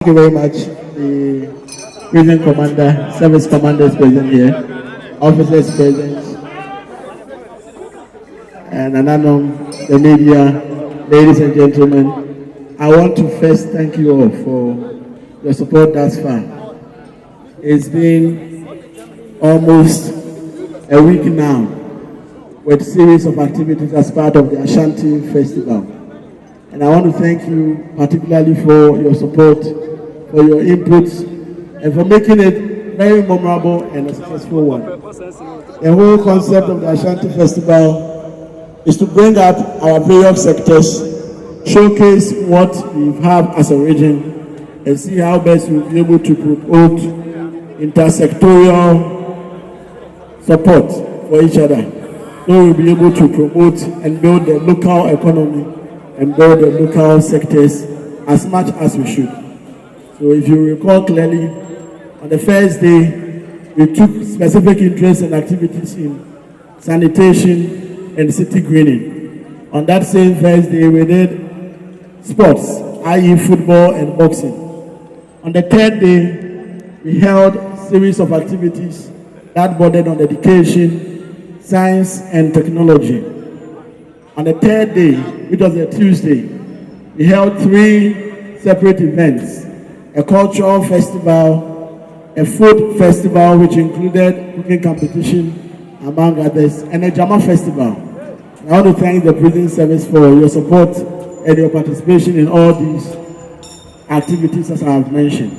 Thank you very much. The prison commander, service commanders present here, officers present, and the media, ladies and gentlemen. I want to first thank you all for your support thus far. It's been almost a week now with a series of activities as part of the Ashanti Festival. And I want to thank you particularly for your support, for your inputs, and for making it very memorable and a successful one. The whole concept of the Ashanti Festival is to bring out our various sectors, showcase what we have as a region, and see how best we'll be able to promote intersectorial support for each other. So we'll be able to promote and build the local economy and build the local sectors as much as we should. So if you recall clearly, on the first day, we took specific interest in activities in sanitation and city greening. On that same first day, we did sports, i.e. football and boxing. On the third day, we held a series of activities that bordered on education, science and technology. On the third day, which was a Tuesday, we held 3 separate events: a cultural festival, a food festival which included cooking competition among others, and a drama festival. I want to thank the prison service for your support and your participation in all these activities as I have mentioned.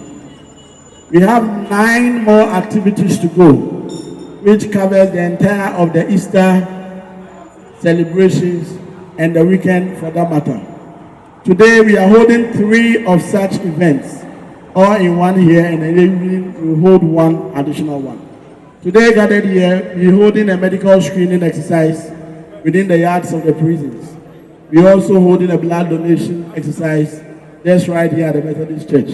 We have 9 more activities to go, which covers the entire of the Easter celebrations and the weekend for that matter. Today we are holding 3 of such events, all in one here, and then evening we hold 1 additional one. Today gathered here, we are holding a medical screening exercise within the yards of the prisons. We are also holding a blood donation exercise just right here at the Methodist Church.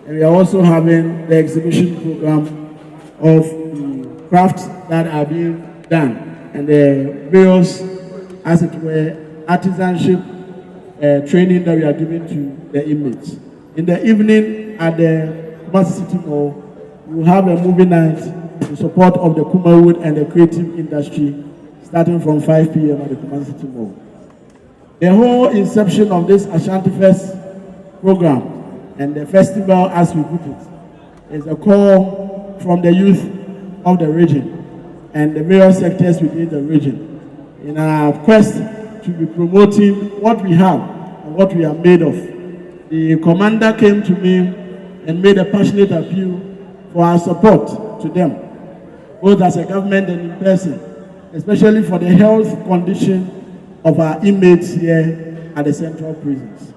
And we are also having the exhibition program of the crafts that are being done and the various, as it were, artisanship training that we are giving to the inmates. In the evening at the Kumasi City Mall, we will have a movie night in support of the Kumawood and the creative industry starting from 5 p.m. at the Kumasi City Mall. The whole inception of this Ashanti Fest program and the festival, as we put it, is a call from the youth of the region and the various sectors within the region in our quest to be promoting what we have and what we are made of. The commander came to me and made a passionate appeal for our support to them, both as a government and in person, especially for the health condition of our inmates here at the central prisons.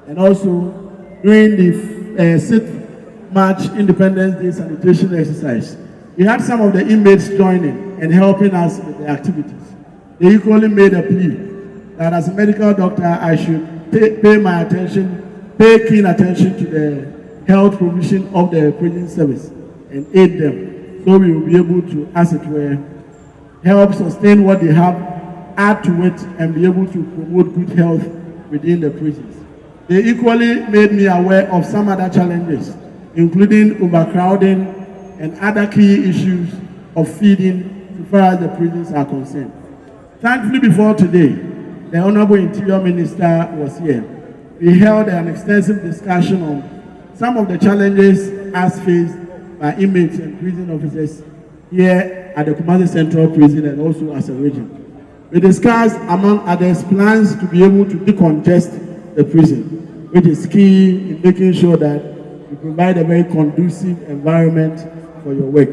And also, during the 6th March Independence Day sanitation exercise, we had some of the inmates joining and helping us with the activities. They equally made a plea that as a medical doctor, I should pay keen attention to the health provision of the prison service and aid them, so we will be able to, as it were, help sustain what they have, add to it, and be able to promote good health within the prisons. They equally made me aware of some other challenges, including overcrowding and other key issues of feeding as far as the prisons are concerned. Thankfully, before today, the Honorable Interior Minister was here. We held an extensive discussion on some of the challenges as faced by inmates and prison officers here at the Kumasi Central Prison and also as a region. We discussed, among others, plans to be able to decongest the prison, which is key in making sure that you provide a very conducive environment for your work.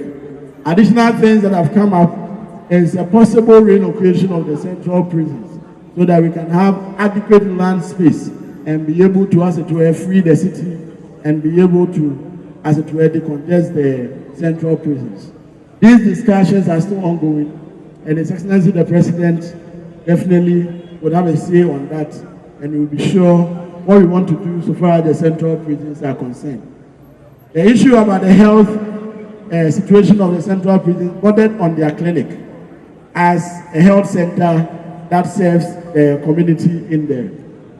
Additional things that have come up is a possible relocation of the central prisons so that we can have adequate land space and be able to, as it were, free the city and be able to, as it were, decongest the central prisons. These discussions are still ongoing, and His Excellency the President definitely would have a say on that, and we will be sure what we want to do so far as the central prisons are concerned. The issue about the health situation of the central prison bordered on their clinic as a health center that serves the community in there.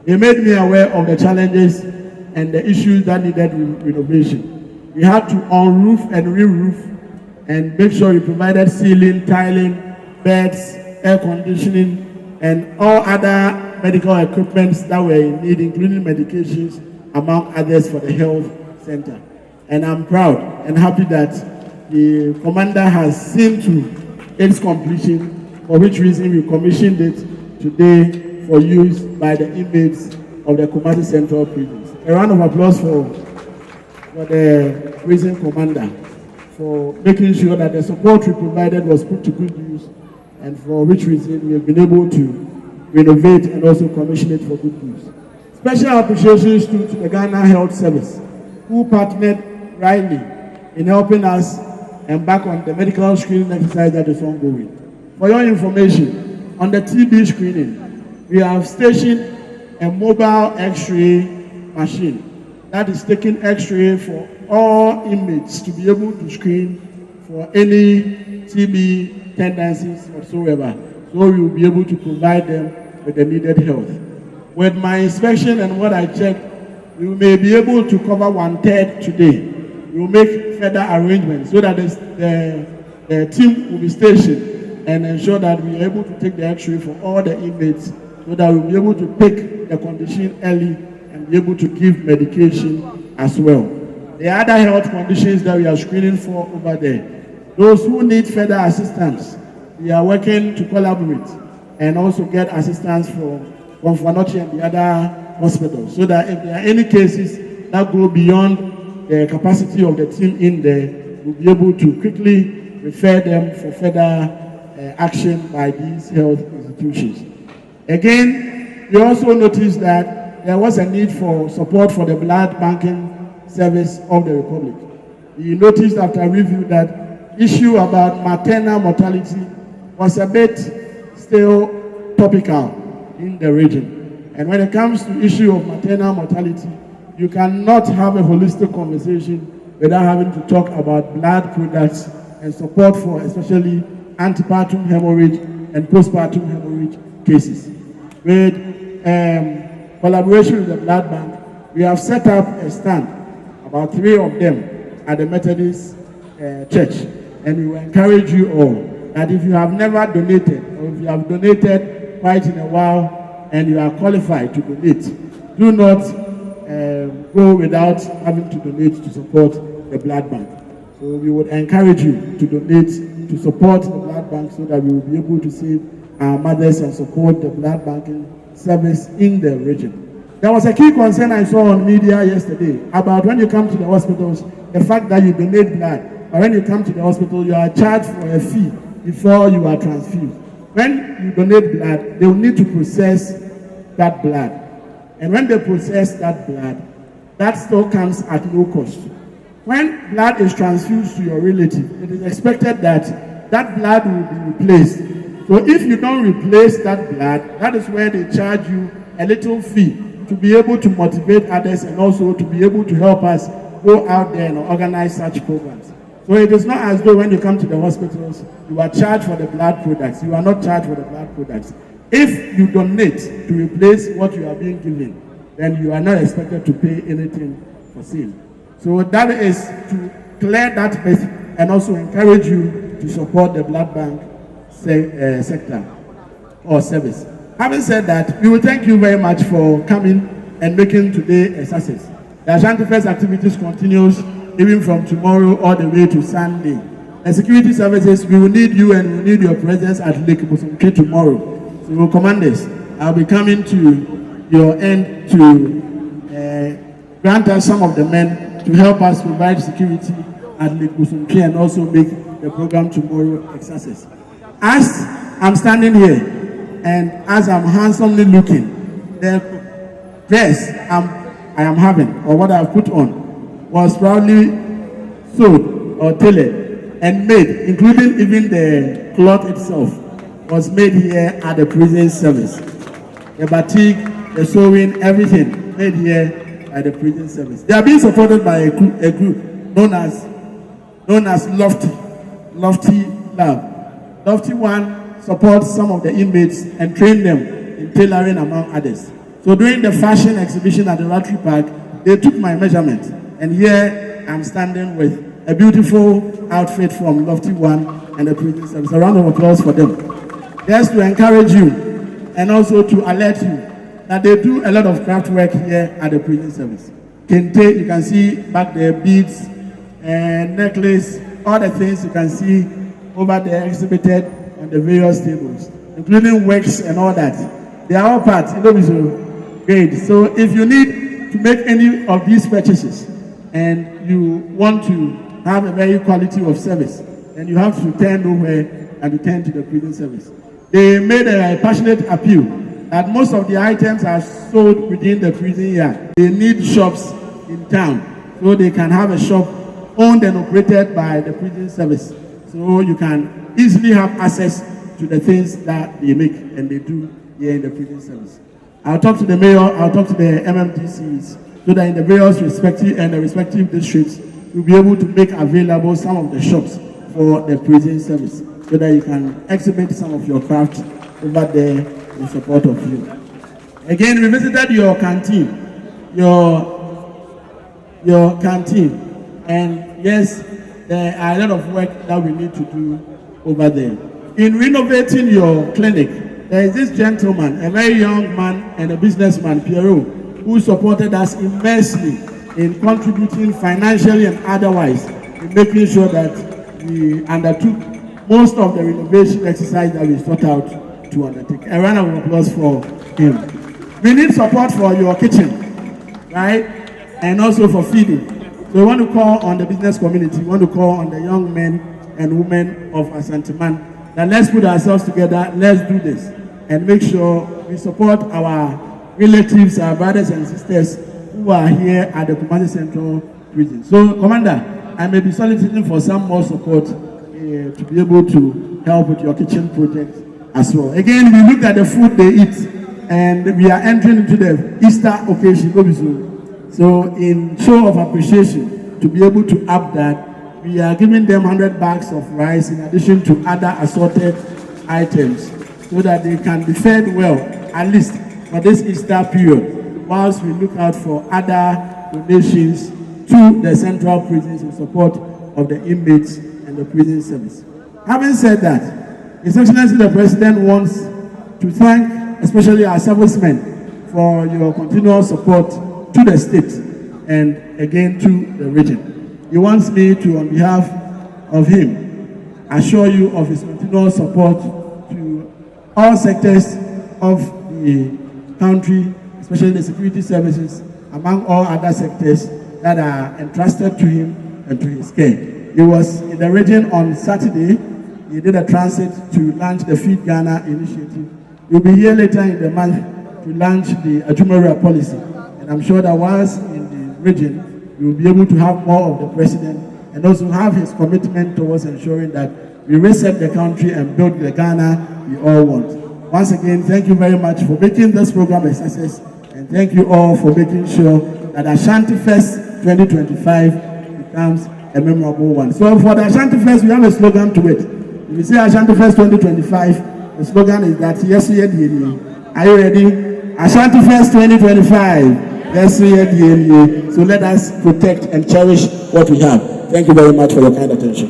They made me aware of the challenges and the issues that needed renovation. We had to on-roof and re-roof and make sure we provided ceiling, tiling, beds, air conditioning, and all other medical equipment that were in need, including medications, among others, for the health center. And I'm proud and happy that the commander has seen to its completion, for which reason we commissioned it today for use by the inmates of the Kumasi Central Prisons. A round of applause for the prison commander for making sure that the support we provided was put to good use, and for which reason we have been able to renovate and also commission it for good use. Special appreciations to the Ghana Health Service, who partnered rightly in helping us embark on the medical screening exercise that is ongoing. For your information, on the TB screening, we have stationed a mobile X-ray machine that is taking X-ray for all inmates to be able to screen for any TB tendencies whatsoever. So we will be able to provide them with the needed health. With my inspection and what I checked, we may be able to cover 1/3 today. We will make further arrangements so that the team will be stationed and ensure that we are able to take the X-ray for all the inmates so that we will be able to pick the condition early and be able to give medication as well. The other health conditions that we are screening for over there, those who need further assistance, we are working to collaborate and also get assistance from Fanochi and the other hospitals, so that if there are any cases that go beyond the capacity of the team in there, we'll be able to quickly refer them for further action by these health institutions. Again, we also noticed that there was a need for support for the blood banking service of the Republic. We noticed after review that issue about maternal mortality was a bit still topical in the region. And when it comes to issue of maternal mortality, you cannot have a holistic conversation without having to talk about blood products and support for especially antepartum hemorrhage and postpartum hemorrhage cases. With collaboration with the blood bank, we have set up a stand, about 3 of them, at the Methodist Church. And we will encourage you all that if you have never donated, or if you have donated quite in a while and you are qualified to donate, do not go without having to donate to support the blood bank. So we would encourage you to donate to support the blood bank so that we will be able to save our mothers and support the blood banking service in the region. There was a key concern I saw on media yesterday about when you come to the hospitals, the fact that you donate blood, but when you come to the hospital, you are charged for a fee before you are transfused. When you donate blood, they will need to process that blood. And when they process that blood, that still comes at no cost. When blood is transfused to your relative, it is expected that that blood will be replaced. So if you don't replace that blood, that is where they charge you a little fee to be able to motivate others and also to be able to help us go out there and organize such programs. So it is not as though when you come to the hospitals, you are charged for the blood products. You are not charged for the blood products. If you donate to replace what you are being given, then you are not expected to pay anything for sale. So that is to clear that myth and also encourage you to support the blood bank sector or service. Having said that, we will thank you very much for coming and making today a success. The Ashanti Fest activities continues even from tomorrow all the way to Sunday. And security services, we will need you and we will need your presence at Lake Bosumke tomorrow. So commanders, I'll be coming to your end to grant us some of the men to help us provide security at Lake Bosumke and also make the program tomorrow a success. As I'm standing here and as I'm handsomely looking, the dress I am having or what I've put on was proudly sewed or tailored and made, including even the cloth itself, was made here at the prison service. The batik, the sewing, everything made here at the prison service. They are being supported by a group known as Lofty Lab. Lofty One supports some of the inmates and train them in tailoring among others. So during the fashion exhibition at the Rotary Park, They took my measurement, and here I'm standing with a beautiful outfit from Lofty One and the prison service. A round of applause for them. Just to encourage you and also to alert you that they do a lot of craft work here at the prison service. Kente, you can see back there, beads and necklace, all the things you can see over there exhibited on the various tables, including wax and all that. They are all parts, great. So if you need to make any of these purchases and you want to have a very quality of service, then you have to turn over and to turn to the prison service. They made a passionate appeal that most of the items are sold within the prison yard. They need shops in town so they can have a shop owned and operated by the prison service, so you can easily have access to the things that they make and they do here in the prison service. I'll talk to the mayor, I'll talk to the MMDCs, so that in the various respective districts, we'll be able to make available some of the shops for the prison service, so that you can exhibit some of your craft over there in support of you. Again, we visited your canteen, your canteen, and yes, there are a lot of work that we need to do over there. In renovating your clinic, there is this gentleman, a very young man and a businessman, Pierrot, who supported us immensely in contributing financially and otherwise in making sure that we undertook most of the renovation exercise that we sought out to undertake. A round of applause for him. We need support for your kitchen, right? And also for feeding. So we want to call on the business community, we want to call on the young men and women of Asanteman that let's put ourselves together, let's do this, and make sure we support our relatives, our brothers and sisters who are here at the Kumasi Central Prison. So, Commander, I may be soliciting for some more support to be able to help with your kitchen project as well. Again, we looked at the food they eat, and we are entering into the Easter occasion. So, in show of appreciation, to be able to up that, we are giving them 100 bags of rice in addition to other assorted items, so that they can be fed well, at least for this Easter period, whilst we look out for other donations to the central prisons in support of the inmates and the prison service. Having said that, His Excellency the President wants to thank especially our servicemen for your continual support to the state and again to the region. He wants me to, on behalf of him, assure you of his continual support to all sectors of the country, especially the security services, among all other sectors that are entrusted to him and to his care. He was in the region on Saturday. He did a transit to launch the Feed Ghana initiative. He'll be here later in the month to launch the Ajumara policy. And I'm sure that once in the region, we will be able to have more of the president and also have his commitment towards ensuring that we reset the country and build the Ghana we all want. Once again, thank you very much for making this program a success, and thank you all for making sure that Ashanti Fest 2025 becomes a memorable one. So for the Ashanti Fest, we have a slogan to it. If we say Ashanti Fest 2025, the slogan is that yes, we are. Are you ready? Ashanti Fest 2025. Yes, we are. So let us protect and cherish what we have. Thank you very much for your kind attention.